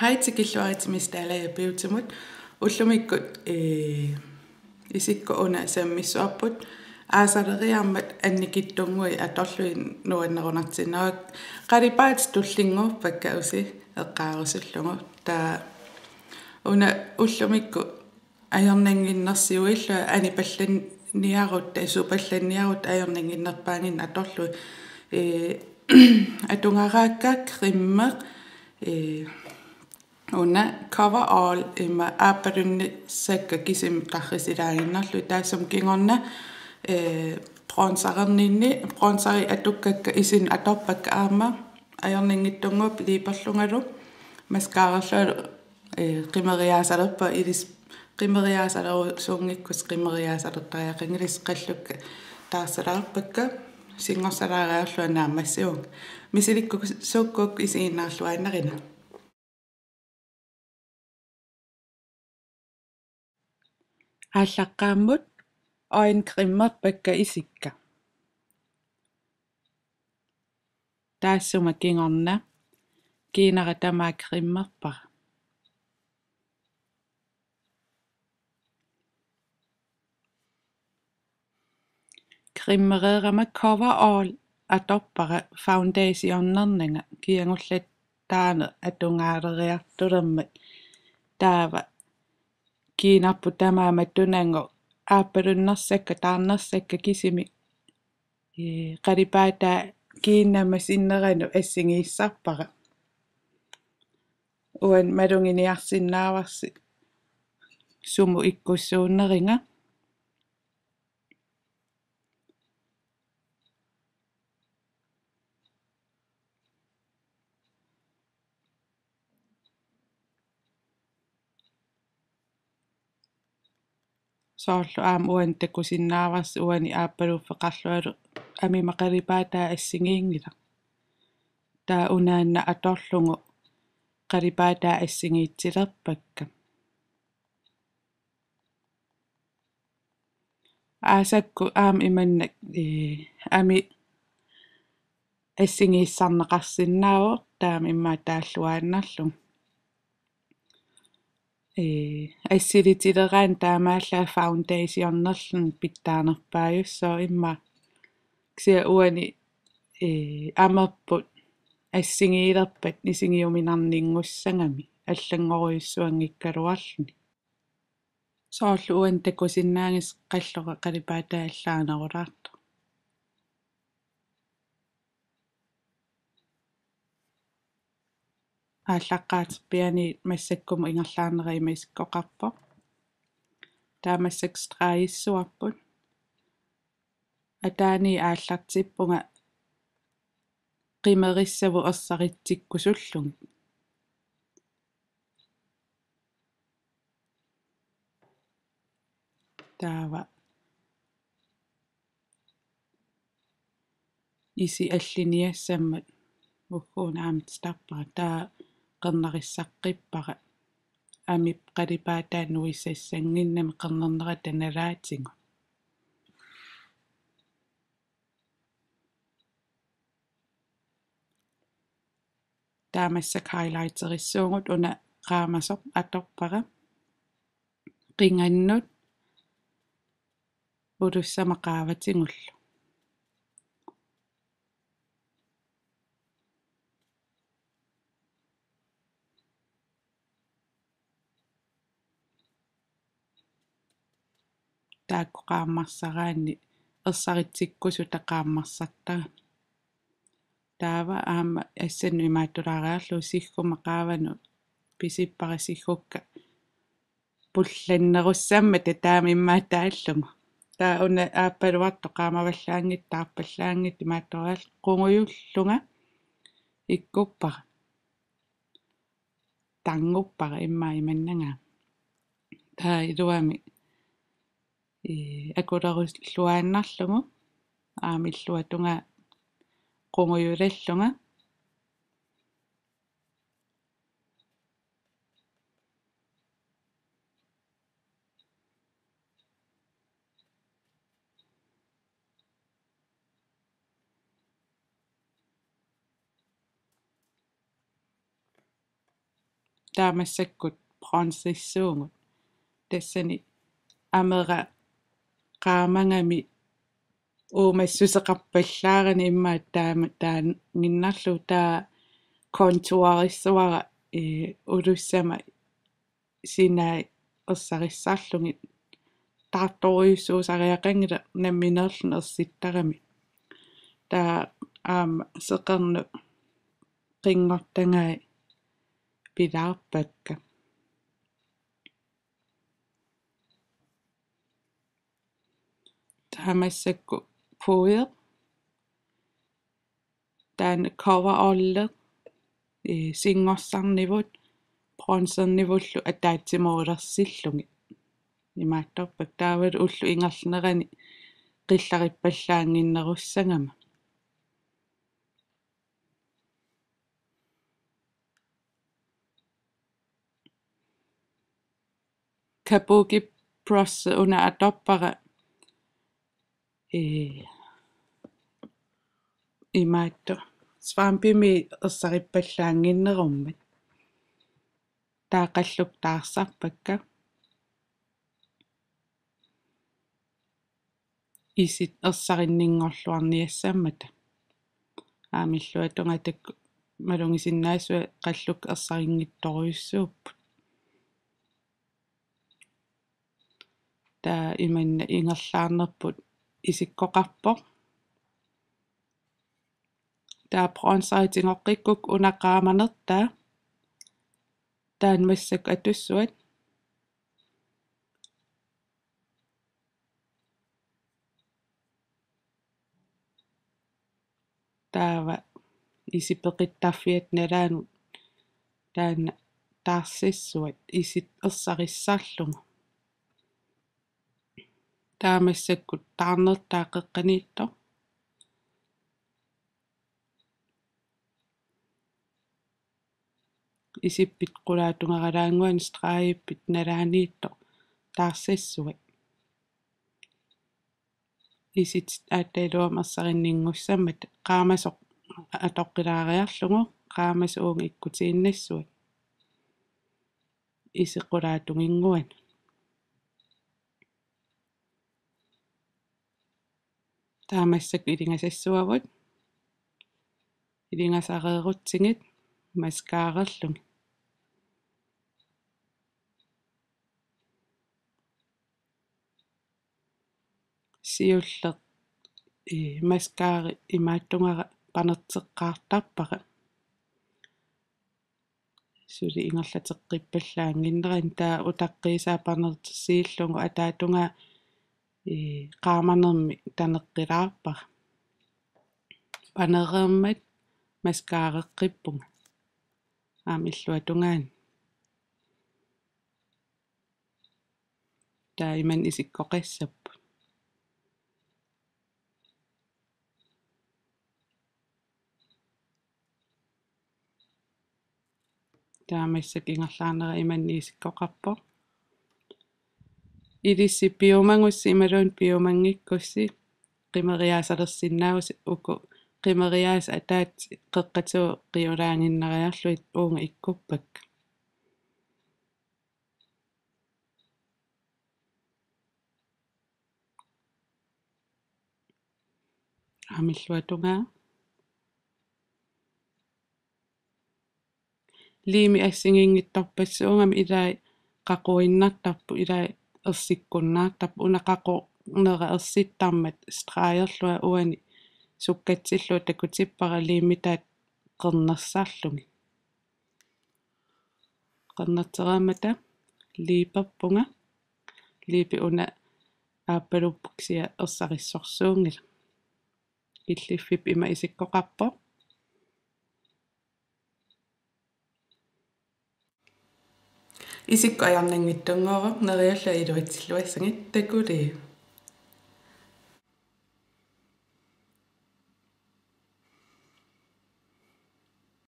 Haitikilluaritsimistaalaya piutumut ullumikkut isikku una sammissuarput aasaleriarmat annikittuнгуи аторлуин нуаннерунартинерак qalipaat tullinguupakka usi eqqaarusullungu taa una ullumikku ajornanginnersiuilla anipallanniarut tasupallanniarut ajornanginnerpaangin atorlu atungaraakkaak rimmeq una cover all imma aappalunni sakka kisim tarrisilaaginnerlu taassum kingorna bronzeri atukkakka isin atorpakka aama ajornangittunguup liiperlungalu mascarallu qimeriaasalerpa ilis qimeriaasaleru suungikkus qimeriaasalertariaqangilis qallukka taarsalarpakka singorsalaariarlu anaamassiung misilikku suukkuk isiinnaarluaannerina ааллаққааммут оин криммерпакка исикка таассума кингорна кинара тамаа криммерпара криммереерама cover all аторпара foundationнернага киангуллат таана атунгaaleriartulermat таава kiinarpu tamaamat tunango aappalunnersakka taarnersakka kisimi qalipaata kiinnama sinneranu assingiissarpara uan malunginiarsinnaavarsi sumu ikkussuunneringa soorlu aam uan takusinnaavars uani aappaluuffeqarlualu amima qalipaataa assingiingila taa unaanna atorlungu qalipaataa assingiitsilerpakka aasakku aam imannak ami assingiissarneqarsinnaavo taam imma taalluaannarlu assilitileraan taamaalla foundationnerlun pittaanerpaajusso imma ksia uani amerput assingiilerpat isingiuminarningussangami аллангоруйуссуангиккалуарлүни соорlu уан такусиннаангис қаллора қалипаатаа аллаарнерулаарто ааллаққаатерпиани массаккуму ингерлаарнерима исиккоқарпо таамассак страиссуарпут атаани ааллартиппунга qimерissаву ерсаритсиккусуллуги таава иси аллиниассаммат уггуна аамтстарпара таа qernarissaqqipпара амип qalipaataa нуиссассангиннами qernernera таналаатингу таамассак хайлайтериссуугут уна qaamasoq atorpara qingannut улуссамақааватингуллу таакку qaammarsaraanni ерсаритсиккусу тақааммарсартага таава аама ассанну имааттулаариарлу сиггума qaavanu писиппарисиггукка пулланнеруссаама татаами иммааттааллугу таа уна ааппалуарто qaamаваллаангит таарпаллаангит имаатториал qunguйуллунга иккуппара тангуппара иммаа иманнага таа илуами акулеруллуааннарлугу аамиллуа тунга qunguйулаллунга taamassakut pransissuungut tassani amera qaamangami uumassuseqarpallaarani immaat taan minnarlu taa kontuarissuara ulussama sinai ersarissaarlungi taartoriussuusariaqangila namminerlun ersittaqami taa seqernu qinngortangai pilaarpakka taamassakku puuyer taan coverallet singorsaarnivut bronzernivullu ataatsimuulersillungi imaattorpak taawal ullu ingernerani qillarippallaanginnerussangama kabuki prosse una atorpara imaatto svampimi ersarippallaanginnerummat taaqalluk taarsarpakka isit ersarinninngorluarniassammata aamillua tungatakku malungisinnaasua qalluk ersarinngittoriussuupput taa imanna ingerlaarnerput isikkoqarpoq taa bronzeritingoqqikkuk unaqaamanertaa taan massak atussuat taava isipeqittarfiat nalaanut taanna taarsissuat isit ersarissaarlungu taamassakut taarnertaa qeqqaniitto isippit qulaatungaqalaanguan straippit nalaaniitto taarsissuat isit aattailuam ersarinninngussammat qaamasoq atoqqilaariarlungu qaamas uunga ikkutiinnassuat isiqulaatunginguan taamassak ilingasassuavut ilingasareerutsingit maskaarerlungi siulleq maskaari imaattungara panerteqqaartarpaqa suli ingerlateqqippallaanginneran taa utaqqiisaa panertersiillungu ataatunga qaamanermi taneqqilaarpara panereermat maskaareqqippunga aamillua tungaan taa iman isikkoqassappu taamassak ingerlaarnera imanni isikkoqarpoq ilissi piumangussi imaluun piumangikkussi qimeriaasalersinnaagusi uku qimeriaas ataat qeqqatuu qiulaanginneriarluit uunga ikkuppak aamillua tungaa liimi assingiingittorpassuungami ilai qaquinnartarpu ilai ersikkunnaartarpu unaqaqornera ersittarmat straajerlua uani sukkatsillua takutippara liimitaat qernersarlungi qernerteraamata liiperpunga liipi una aappaluppuκsia ersarissorsuungila illiffip ima isikkoqarpoq isikko ajarnanngittunguuruq nerialla iluitsilluassangit takuli